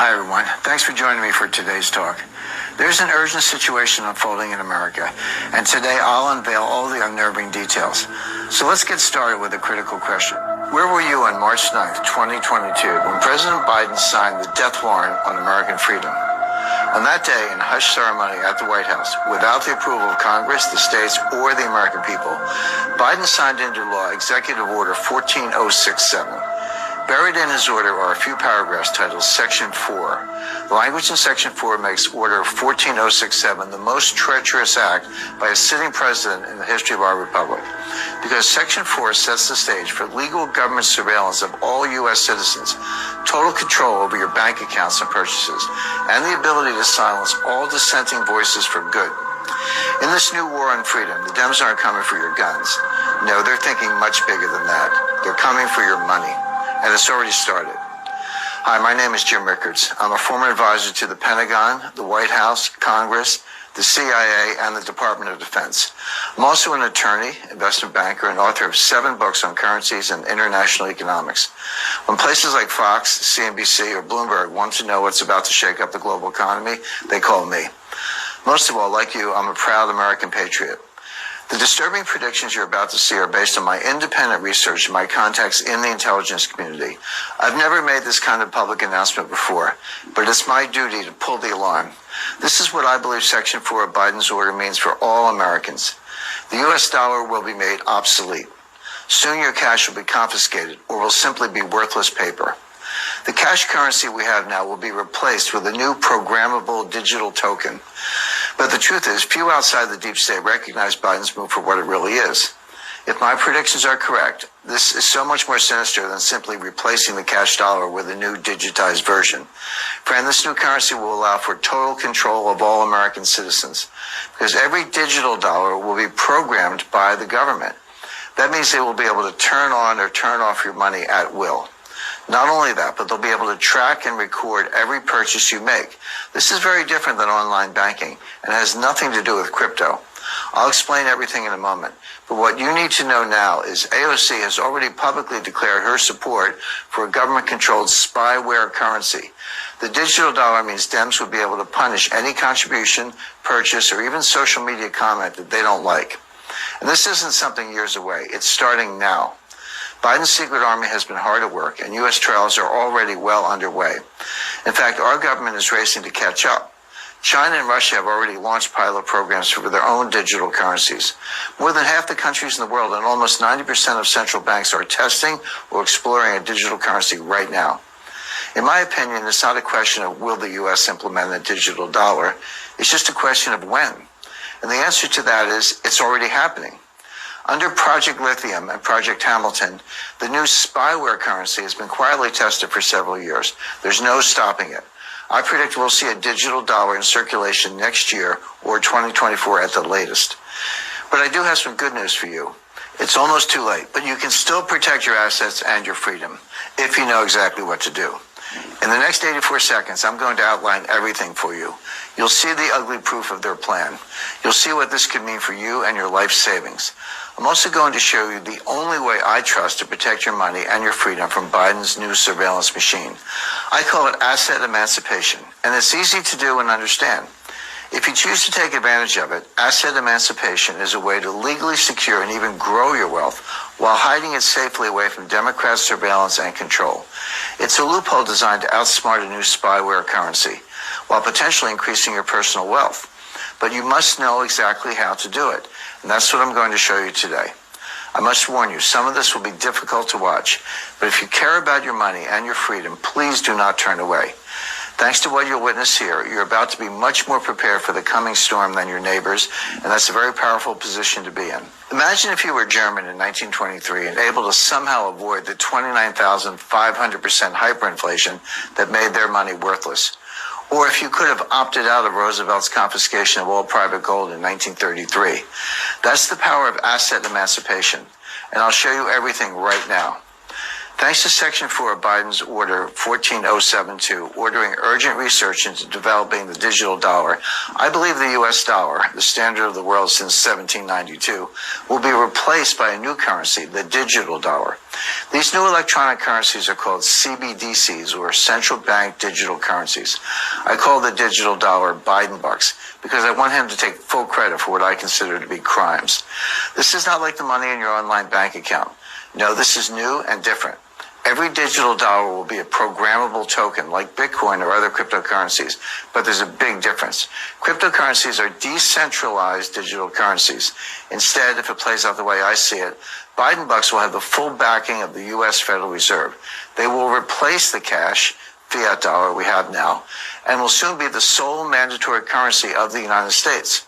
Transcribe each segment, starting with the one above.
Hi, everyone. Thanks for joining me for today's talk. There's an urgent situation unfolding in America, and today I'll unveil all the unnerving details. So let's get started with a critical question. Where were you on March 9th, 2022, when President Biden signed the death warrant on American freedom? On that day, in a hush ceremony at the White House, without the approval of Congress, the states, or the American people, Biden signed into law Executive Order 14067. Buried in his order are a few paragraphs titled Section 4. The language in Section 4 makes Order 14067 the most treacherous act by a sitting president in the history of our republic, because Section 4 sets the stage for legal government surveillance of all U.S. citizens, total control over your bank accounts and purchases, and the ability to silence all dissenting voices for good. In this new war on freedom, the Dems aren't coming for your guns. No, they're thinking much bigger than that. They're coming for your money. And it's already started. Hi, my name is Jim Rickards. I'm a former advisor to the Pentagon, the White House, Congress, the CIA, and the Department of Defense. I'm also an attorney, investment banker, and author of 7 books on currencies and international economics. When places like Fox, CNBC, or Bloomberg want to know what's about to shake up the global economy, they call me. Most of all, like you, I'm a proud American patriot. The disturbing predictions you're about to see are based on my independent research and my contacts in the intelligence community. I've never made this kind of public announcement before, but it's my duty to pull the alarm. This is what I believe Section 4 of Biden's order means for all Americans. The U.S. dollar will be made obsolete. Soon your cash will be confiscated or will simply be worthless paper. The cash currency we have now will be replaced with a new programmable digital token. But the truth is, few outside the deep state recognize Biden's move for what it really is. If my predictions are correct, this is so much more sinister than simply replacing the cash dollar with a new digitized version. Friend, this new currency will allow for total control of all American citizens, because every digital dollar will be programmed by the government. That means they will be able to turn on or turn off your money at will. Not only that, but they'll be able to track and record every purchase you make. This is very different than online banking and has nothing to do with crypto. I'll explain everything in a moment. But what you need to know now is AOC has already publicly declared her support for a government-controlled spyware currency. The digital dollar means Dems would be able to punish any contribution, purchase, or even social media comment that they don't like. And this isn't something years away. It's starting now. Biden's secret army has been hard at work, and U.S. trials are already well underway. In fact, our government is racing to catch up. China and Russia have already launched pilot programs for their own digital currencies. More than half the countries in the world and almost 90% of central banks are testing or exploring a digital currency right now. In my opinion, it's not a question of will the U.S. implement a digital dollar. It's just a question of when. And the answer to that is it's already happening. Under Project Lithium and Project Hamilton, the new spyware currency has been quietly tested for several years. There's no stopping it. I predict we'll see a digital dollar in circulation next year or 2024 at the latest. But I do have some good news for you. It's almost too late, but you can still protect your assets and your freedom if you know exactly what to do. In the next 84 seconds, I'm going to outline everything for you. You'll see the ugly proof of their plan. You'll see what this could mean for you and your life savings. I'm also going to show you the only way I trust to protect your money and your freedom from Biden's new surveillance machine. I call it asset emancipation, and it's easy to do and understand. If you choose to take advantage of it, asset emancipation is a way to legally secure and even grow your wealth while hiding it safely away from Democrat surveillance and control. It's a loophole designed to outsmart a new spyware currency while potentially increasing your personal wealth. But you must know exactly how to do it, and that's what I'm going to show you today. I must warn you, some of this will be difficult to watch, but if you care about your money and your freedom, please do not turn away. Thanks to what you'll witness here, you're about to be much more prepared for the coming storm than your neighbors, and that's a very powerful position to be in. Imagine if you were German in 1923 and able to somehow avoid the 29,500% hyperinflation that made their money worthless. Or if you could have opted out of Roosevelt's confiscation of all private gold in 1933. That's the power of asset emancipation, and I'll show you everything right now. Thanks to Section 4 of Biden's Order 14072, ordering urgent research into developing the digital dollar, I believe the U.S. dollar, the standard of the world since 1792, will be replaced by a new currency, the digital dollar. These new electronic currencies are called CBDCs, or central bank digital currencies. I call the digital dollar Biden bucks because I want him to take full credit for what I consider to be crimes. This is not like the money in your online bank account. No, this is new and different. Every digital dollar will be a programmable token like Bitcoin or other cryptocurrencies, but there's a big difference. Cryptocurrencies are decentralized digital currencies. Instead, if it plays out the way I see it, Biden bucks will have the full backing of the U.S. Federal Reserve. They will replace the cash, fiat dollar we have now, and will soon be the sole mandatory currency of the United States.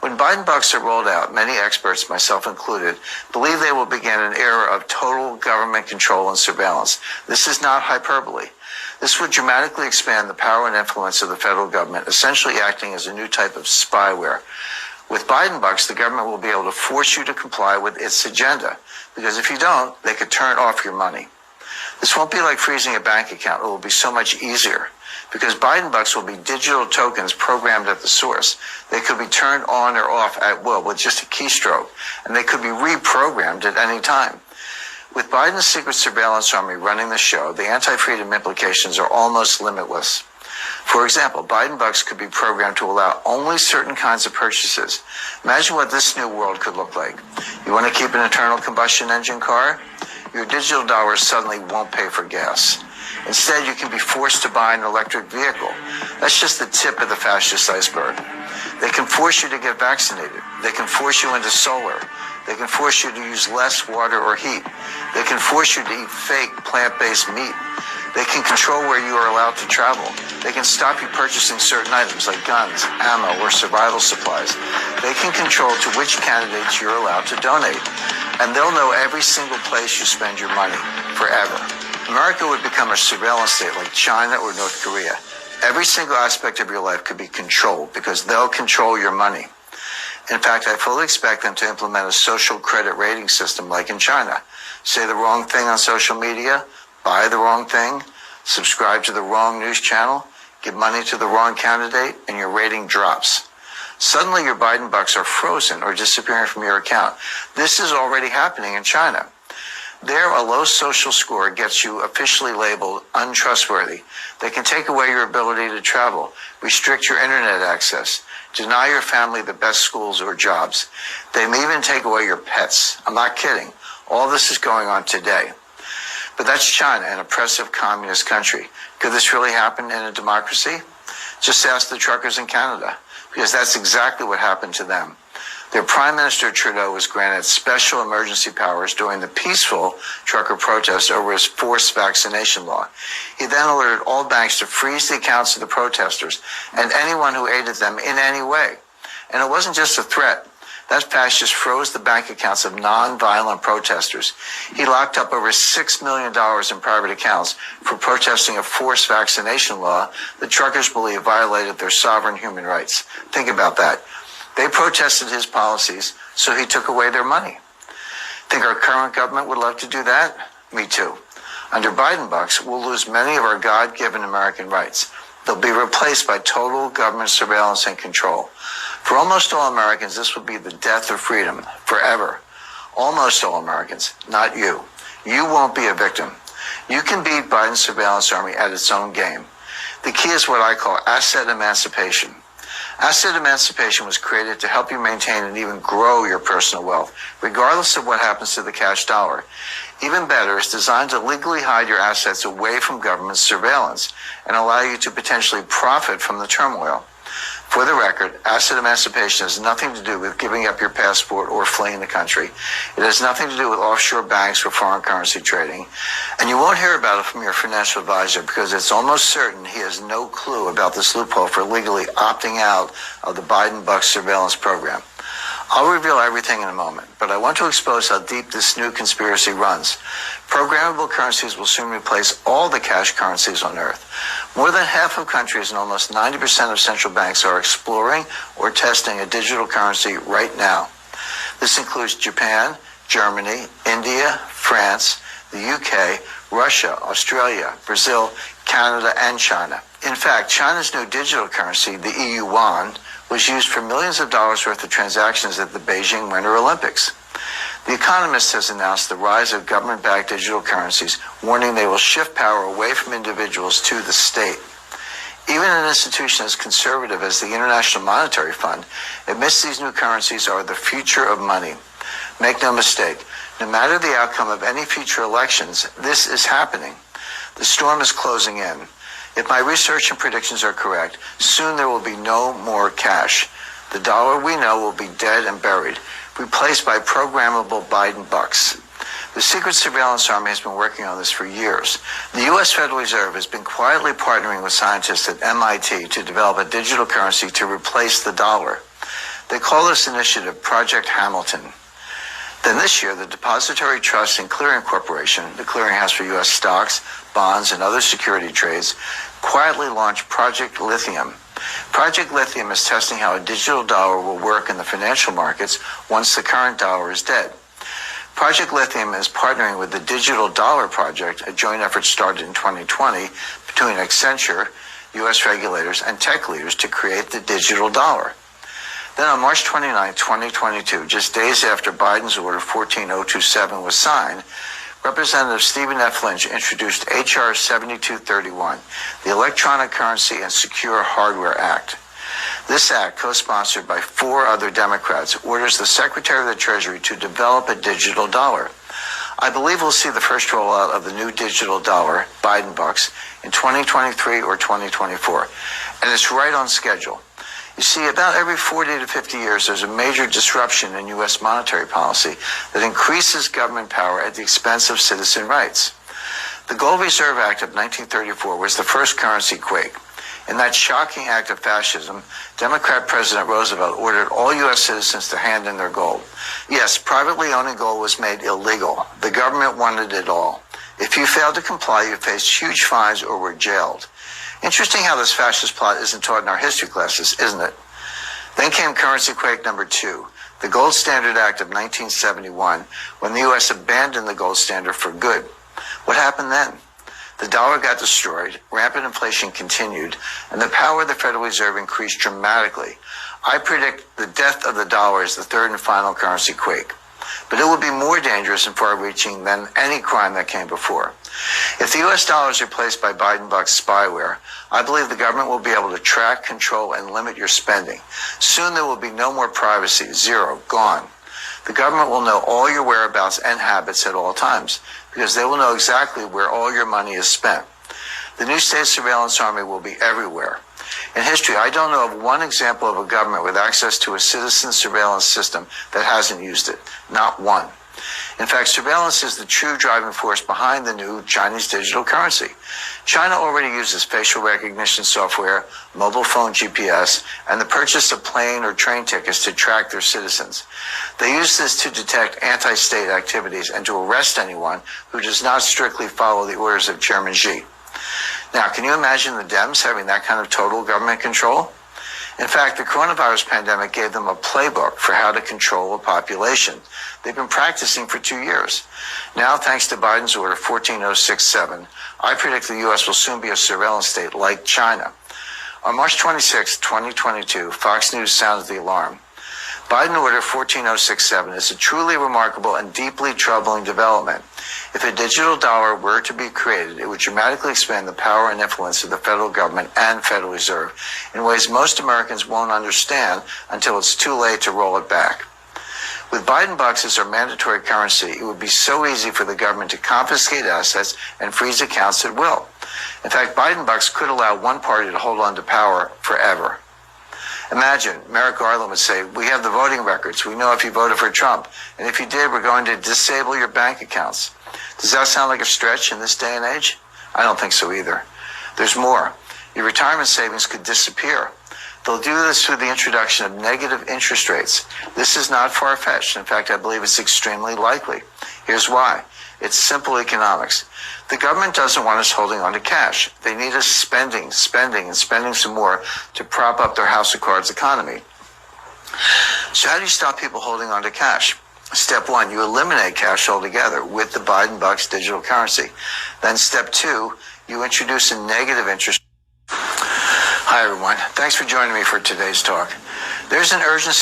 When Biden bucks are rolled out, many experts, myself included, believe they will begin an era of total government control and surveillance. This is not hyperbole. This would dramatically expand the power and influence of the federal government, essentially acting as a new type of spyware. With Biden bucks, the government will be able to force you to comply with its agenda, because if you don't, they could turn off your money. This won't be like freezing a bank account. It will be so much easier, because Biden bucks will be digital tokens programmed at the source. They could be turned on or off at will with just a keystroke, and they could be reprogrammed at any time. With Biden's secret surveillance army running the show, the anti-freedom implications are almost limitless. For example, Biden bucks could be programmed to allow only certain kinds of purchases. Imagine what this new world could look like. You want to keep an internal combustion engine car? Your digital dollars suddenly won't pay for gas. Instead, you can be forced to buy an electric vehicle. That's just the tip of the fascist iceberg. They can force you to get vaccinated. They can force you into solar. They can force you to use less water or heat. They can force you to eat fake plant-based meat. They can control where you are allowed to travel. They can stop you purchasing certain items like guns, ammo, or survival supplies. They can control to which candidates you're allowed to donate. And they'll know every single place you spend your money, forever. America would become a surveillance state like China or North Korea. Every single aspect of your life could be controlled because they'll control your money. In fact, I fully expect them to implement a social credit rating system like in China. Say the wrong thing on social media, buy the wrong thing, subscribe to the wrong news channel, give money to the wrong candidate, and your rating drops. Suddenly your Biden bucks are frozen or disappearing from your account. This is already happening in China. There, a low social score gets you officially labeled untrustworthy. They can take away your ability to travel, restrict your internet access, deny your family the best schools or jobs. They may even take away your pets. I'm not kidding. All this is going on today. But that's China, an oppressive communist country. Could this really happen in a democracy? Just ask the truckers in Canada, because that's exactly what happened to them. Their Prime Minister Trudeau was granted special emergency powers during the peaceful trucker protest over his forced vaccination law. He then ordered all banks to freeze the accounts of the protesters and anyone who aided them in any way. And it wasn't just a threat. That fascist froze the bank accounts of non-violent protesters. He locked up over $6 million in private accounts for protesting a forced vaccination law that truckers believe violated their sovereign human rights. Think about that. They protested his policies, so he took away their money. Think our current government would love to do that? Me too. Under Biden bucks, we'll lose many of our God-given American rights. They'll be replaced by total government surveillance and control. For almost all Americans, this will be the death of freedom, forever. Almost all Americans, not you. You won't be a victim. You can beat Biden's surveillance army at its own game. The key is what I call asset emancipation. Asset emancipation was created to help you maintain and even grow your personal wealth, regardless of what happens to the cash dollar. Even better, it's designed to legally hide your assets away from government surveillance and allow you to potentially profit from the turmoil. For the record, asset emancipation has nothing to do with giving up your passport or fleeing the country. It has nothing to do with offshore banks or foreign currency trading. And you won't hear about it from your financial advisor because it's almost certain he has no clue about this loophole for legally opting out of the Biden bucks surveillance program. I'll reveal everything in a moment, but I want to expose how deep this new conspiracy runs. Programmable currencies will soon replace all the cash currencies on Earth. More than half of countries and almost 90% of central banks are exploring or testing a digital currency right now. This includes Japan, Germany, India, France, the UK, Russia, Australia, Brazil, Canada, and China. In fact, China's new digital currency, the EU yuan, was used for millions of dollars worth of transactions at the Beijing Winter Olympics. The Economist has announced the rise of government-backed digital currencies, warning they will shift power away from individuals to the state. Even an institution as conservative as the International Monetary Fund admits these new currencies are the future of money. Make no mistake, no matter the outcome of any future elections, this is happening. The storm is closing in. If my research and predictions are correct, soon there will be no more cash. The dollar we know will be dead and buried, replaced by programmable Biden bucks. The Secret Surveillance Army has been working on this for years. The U.S. Federal Reserve has been quietly partnering with scientists at MIT to develop a digital currency to replace the dollar. They call this initiative Project Hamilton. Then this year, the Depository Trust and Clearing Corporation, the clearinghouse for U.S. stocks, bonds, and other security trades, quietly launched Project Lithium. Project Lithium is testing how a digital dollar will work in the financial markets once the current dollar is dead. Project Lithium is partnering with the Digital Dollar Project, a joint effort started in 2020 between Accenture, U.S. regulators, and tech leaders to create the digital dollar. Then on March 29, 2022, just days after Biden's Order 14027 was signed, Representative Stephen F. Lynch introduced H.R. 7231, the Electronic Currency and Secure Hardware Act. This act, co-sponsored by 4 other Democrats, orders the Secretary of the Treasury to develop a digital dollar. I believe we'll see the first rollout of the new digital dollar, Biden bucks, in 2023 or 2024, and it's right on schedule. You see, about every 40 to 50 years, there's a major disruption in U.S. monetary policy that increases government power at the expense of citizen rights. The Gold Reserve Act of 1934 was the first currency quake. In that shocking act of fascism, Democrat President Roosevelt ordered all U.S. citizens to hand in their gold. Yes, privately owning gold was made illegal. The government wanted it all. If you failed to comply, you faced huge fines or were jailed. Interesting how this fascist plot isn't taught in our history classes, isn't it? Then came currency quake number 2, the Gold Standard Act of 1971, when the U.S. abandoned the gold standard for good. What happened then? The dollar got destroyed, rampant inflation continued, and the power of the Federal Reserve increased dramatically. I predict the death of the dollar is the third and final currency quake. But it will be more dangerous and far-reaching than any crime that came before. If the U.S. dollar is replaced by Biden bucks spyware, I believe the government will be able to track, control, and limit your spending. Soon there will be no more privacy, zero, gone. The government will know all your whereabouts and habits at all times, because they will know exactly where all your money is spent. The new state surveillance army will be everywhere. In history, I don't know of one example of a government with access to a citizen surveillance system that hasn't used it. Not one. In fact, surveillance is the true driving force behind the new Chinese digital currency. China already uses facial recognition software, mobile phone GPS, and the purchase of plane or train tickets to track their citizens. They use this to detect anti-state activities and to arrest anyone who does not strictly follow the orders of Chairman Xi. Now, can you imagine the Dems having that kind of total government control? In fact, the coronavirus pandemic gave them a playbook for how to control a population. They've been practicing for 2 years. Now, thanks to Biden's Order 14067, I predict the U.S. will soon be a surveillance state like China. On March 26, 2022, Fox News sounded the alarm. Biden Order 14067 is a truly remarkable and deeply troubling development. If a digital dollar were to be created, it would dramatically expand the power and influence of the federal government and Federal Reserve in ways most Americans won't understand until it's too late to roll it back. With Biden bucks as our mandatory currency, it would be so easy for the government to confiscate assets and freeze accounts at will. In fact, Biden bucks could allow one party to hold on to power forever. Imagine, Merrick Garland would say, we have the voting records. We know if you voted for Trump. And if you did, we're going to disable your bank accounts. Does that sound like a stretch in this day and age? I don't think so either. There's more. Your retirement savings could disappear. They'll do this through the introduction of negative interest rates. This is not far-fetched. In fact, I believe it's extremely likely. Here's why. It's simple economics. The government doesn't want us holding on to cash. They need us spending, and spending some more to prop up their house of cards economy. So how do you stop people holding on to cash? Step one, you eliminate cash altogether with the Biden Bucks digital currency. Then step two, you introduce a negative interest. Hi, everyone. Thanks for joining me for today's talk. There's an urgent